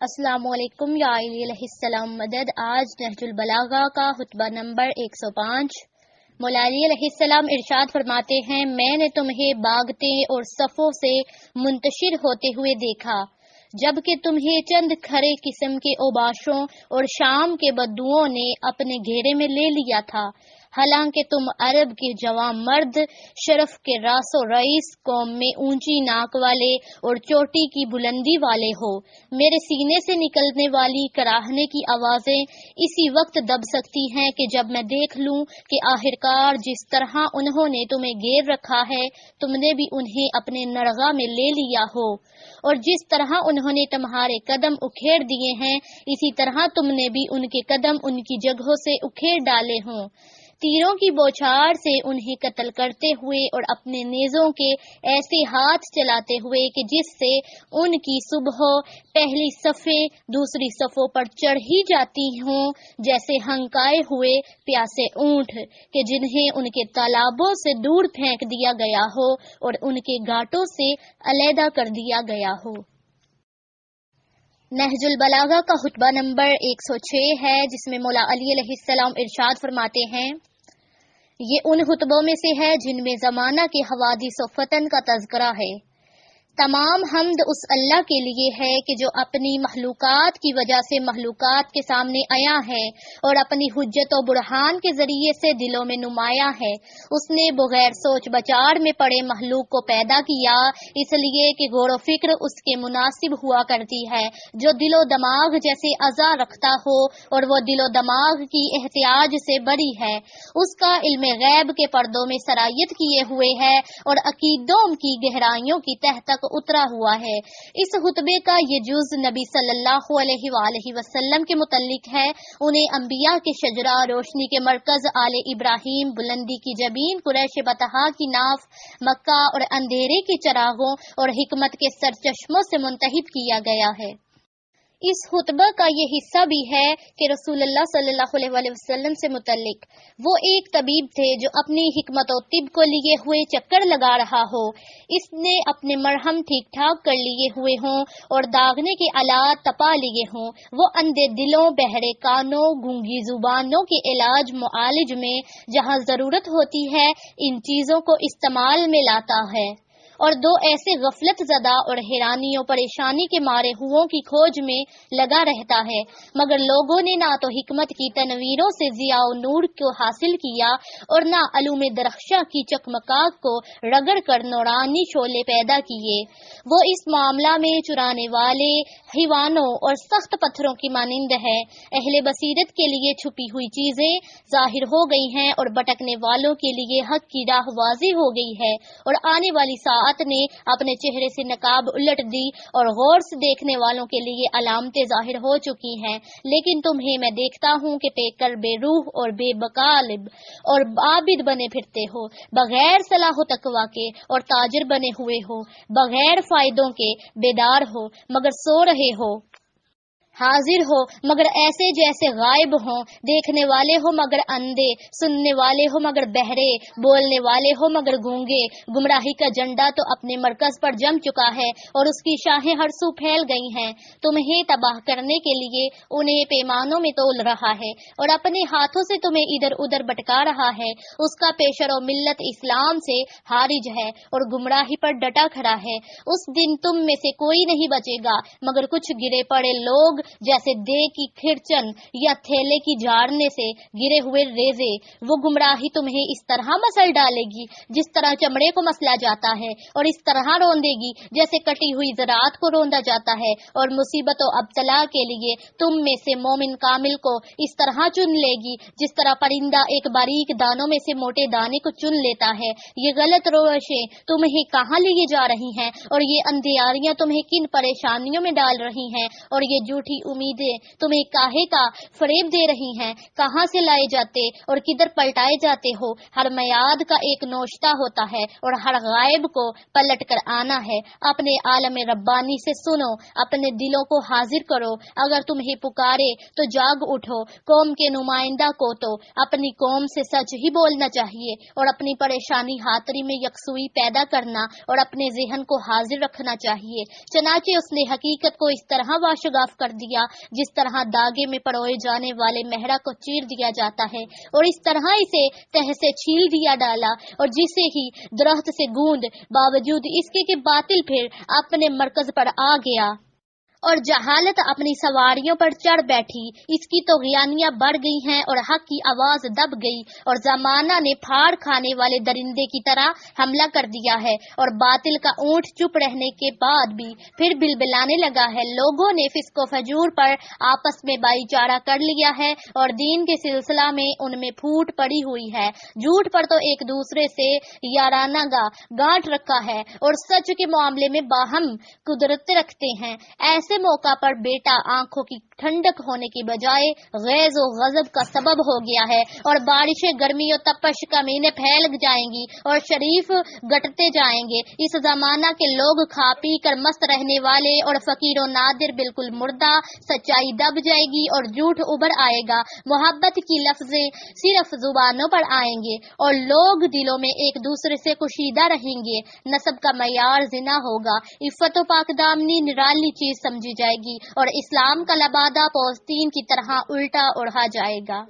السلام علیکم یا علیہ السلام مدد۔ آج نہج البلاغہ کا خطبہ نمبر 105۔ مولا علی علیہ السلام ارشاد فرماتے ہیں، میں نے تمہیں باغتے اور صفوں سے منتشر ہوتے ہوئے دیکھا، جبکہ تمہیں چند کھرے قسم کے اوباشوں اور شام کے بدوؤں نے اپنے گھیرے میں لے لیا تھا، حالانکہ تم عرب کے جوان مرد، شرف کے راس و رئیس، قوم میں اونچی ناک والے اور چوٹی کی بلندی والے ہو۔ میرے سینے سے نکلنے والی کراہنے کی آوازیں اسی وقت دب سکتی ہیں کہ جب میں دیکھ لوں کہ آخرکار جس طرح انہوں نے تمہیں گھیر رکھا ہے، تم نے بھی انہیں اپنے نرغہ میں لے لیا ہو، اور جس طرح انہوں نے تمہارے قدم اکھیڑ دیے ہیں، اسی طرح تم نے بھی ان کے قدم ان کی جگہوں سے اکھیڑ ڈالے ہوں۔ تیروں کی بوچھار سے انہیں قتل کرتے ہوئے اور اپنے نیزوں کے ایسے ہاتھ چلاتے ہوئے کہ جس سے ان کی صبح پہلی صفیں دوسری صفوں پر چڑھ ہی جاتی ہوں، جیسے ہنکائے ہوئے پیاسے اونٹ کہ جنہیں ان کے تالابوں سے دور پھینک دیا گیا ہو اور ان کے گھاٹوں سے علیحدہ کر دیا گیا ہو۔ نہج البلاغہ کا خطبہ نمبر 106 ہے، جس میں مولا علی علیہ السلام ارشاد فرماتے ہیں، یہ ان خطبوں میں سے ہے جن میں زمانہ کے حوادث و فتن کا تذکرہ ہے۔ تمام حمد اس اللہ کے لیے ہے کہ جو اپنی مخلوقات کی وجہ سے مخلوقات کے سامنے آیا ہے اور اپنی حجت و برہان کے ذریعے سے دلوں میں نمایاں ہے۔ اس نے بغیر سوچ بچار میں پڑے مخلوق کو پیدا کیا، اس لیے کہ غور و فکر اس کے مناسب ہوا کرتی ہے۔ جو دل و دماغ جیسے اعضا رکھتا ہو اور وہ دل و دماغ کی احتیاج سے بری ہے، اس کا علم غیب کے پردوں میں سرایت کیے ہوئے ہے اور عقیدوں کی گہرائیوں کی تہ تک اترا ہوا ہے۔ اس خطبے کا یہ جز نبی صلی اللہ علیہ وآلہ وسلم کے متعلق ہے۔ انہیں انبیاء کے شجرہ، روشنی کے مرکز آل ابراہیم، بلندی کی جبین قریش بطحا کی ناف مکہ اور اندھیرے کے چراغوں اور حکمت کے سرچشموں سے منتخب کیا گیا ہے۔ اس خطبہ کا یہ حصہ بھی ہے کہ رسول اللہ صلی اللہ علیہ وآلہ وسلم سے متعلق، وہ ایک طبیب تھے جو اپنی حکمت و طب کو لیے ہوئے چکر لگا رہا ہو، اس نے اپنے مرہم ٹھیک ٹھاک کر لیے ہوئے ہوں اور داغنے کے آلات تپا لیے ہوں۔ وہ اندھے دلوں، بہرے کانوں، گونگی زبانوں کے علاج معالج میں جہاں ضرورت ہوتی ہے ان چیزوں کو استعمال میں لاتا ہے، اور دو ایسے غفلت زدہ اور حیرانی و پریشانی کے مارے ہووں کی کھوج میں لگا رہتا ہے، مگر لوگوں نے نہ تو حکمت کی تنویروں سے ضیاء و نور کو حاصل کیا اور نہ علوم درخشاں کی چکمکاگ کو رگڑ کر نورانی شعلے پیدا کیے۔ وہ اس معاملہ میں چرانے والے حیوانوں اور سخت پتھروں کی مانند ہے۔ اہل بصیرت کے لیے چھپی ہوئی چیزیں ظاہر ہو گئی ہیں اور بھٹکنے والوں کے لیے حق کی راہ واضح ہو گئی ہے، اور آنے والی ساعت نے اپنے چہرے سے نقاب الٹ دی اور غور سے دیکھنے والوں کے لیے علامتیں ظاہر ہو چکی ہیں۔ لیکن تمہیں میں دیکھتا ہوں کہ پے کر بے روح اور بے بقالب اور عابد بنے پھرتے ہو، بغیر صلاح و تقوی کے، اور تاجر بنے ہوئے ہو، بغیر فائدوں کے، بیدار ہو مگر سو رہے ہو، حاضر ہو مگر ایسے جیسے غائب ہوں، دیکھنے والے ہو مگر اندھے، سننے والے ہو مگر بہرے، بولنے والے ہو مگر گونگے۔ گمراہی کا جھنڈا تو اپنے مرکز پر جم چکا ہے اور اس کی شاہیں ہر سو پھیل گئی ہیں۔ تمہیں تباہ کرنے کے لیے انہیں پیمانوں میں تول رہا ہے اور اپنے ہاتھوں سے تمہیں ادھر ادھر بٹکا رہا ہے۔ اس کا پیشر و ملت اسلام سے خارج ہے اور گمراہی پر ڈٹا کھڑا ہے۔ اس دن تم میں سے کوئی نہیں بچے گا مگر کچھ گرے پڑے لوگ، جیسے دے کی کھرچن یا تھیلے کی جھاڑنے سے گرے ہوئے ریزے۔ وہ گمراہی تمہیں اس طرح مسل ڈالے گی جس طرح چمڑے کو مسلا جاتا ہے، اور اس طرح روندے گی جیسے کٹی ہوئی زراعت کو روندا جاتا ہے، اور مصیبت و ابتلا کے لیے تم میں سے مومن کامل کو اس طرح چن لے گی جس طرح پرندہ ایک باریک دانوں میں سے موٹے دانے کو چن لیتا ہے۔ یہ غلط روشیں تمہیں کہاں لیے جا رہی ہیں، اور یہ اندھیاریاں تمہیں کن پریشانیوں میں ڈال رہی ہیں، اور یہ جھوٹی جھوٹی امیدیں تمہیں کاہے کا فریب دے رہی ہیں، کہاں سے لائے جاتے اور کدھر پلٹائے جاتے ہو۔ ہر میعاد کا ایک نوشتہ ہوتا ہے اور ہر غائب کو پلٹ کر آنا ہے۔ اپنے عالم ربانی سے سنو، اپنے دلوں کو حاضر کرو، اگر تمہیں پکارے تو جاگ اٹھو۔ قوم کے نمائندہ کو تو اپنی قوم سے سچ ہی بولنا چاہیے اور اپنی پریشانی خاطری میں یکسوئی پیدا کرنا اور اپنے ذہن کو حاضر رکھنا چاہیے۔ چنانچہ اس نے حقیقت کو اس طرح واشگاف کر دیا جس طرح داغے میں پروئے جانے والے مہرہ کو چیر دیا جاتا ہے، اور اس طرح اسے تہ سے چھیل دیا ڈالا، اور جسے ہی درخت سے گوند، باوجود اس کے کہ باطل پھر اپنے مرکز پر آ گیا اور جہالت اپنی سواریوں پر چڑھ بیٹھی، اس کی طغیانیاں بڑھ گئی ہیں اور حق کی آواز دب گئی، اور زمانہ نے پھاڑ کھانے والے درندے کی طرح حملہ کر دیا ہے، اور باطل کا اونٹ چپ رہنے کے بعد بھی پھر بلبلانے لگا ہے۔ لوگوں نے فسق و فجور پر آپس میں بھائی چارہ کر لیا ہے اور دین کے سلسلہ میں ان میں پھوٹ پڑی ہوئی ہے۔ جھوٹ پر تو ایک دوسرے سے یارانہ گانٹ رکھا ہے اور سچ کے معاملے میں باہم قدرت رکھتے ہیں۔ ایسے موقع پر بیٹا آنکھوں کی ٹھنڈک ہونے کی بجائے غیظ و غضب کا سبب ہو گیا ہے، اور بارشیں گرمی و تپش کمینے پھیل جائیں گی اور شریف گٹتے جائیں گے۔ اس زمانہ کے لوگ کھا پی کر مست رہنے والے اور فقیر و نادر بالکل مردہ، سچائی دب جائے گی اور جھوٹ ابھر آئے گا، محبت کی لفظیں صرف زبانوں پر آئیں گے اور لوگ دلوں میں ایک دوسرے سے کشیدہ رہیں گے۔ نسب کا معیار زنا ہوگا، عفت و پاک دامنی نرالی چیز سمجھی جائے گی اور اسلام کا لبادہ پوستین کی طرح الٹا اڑا جائے گا۔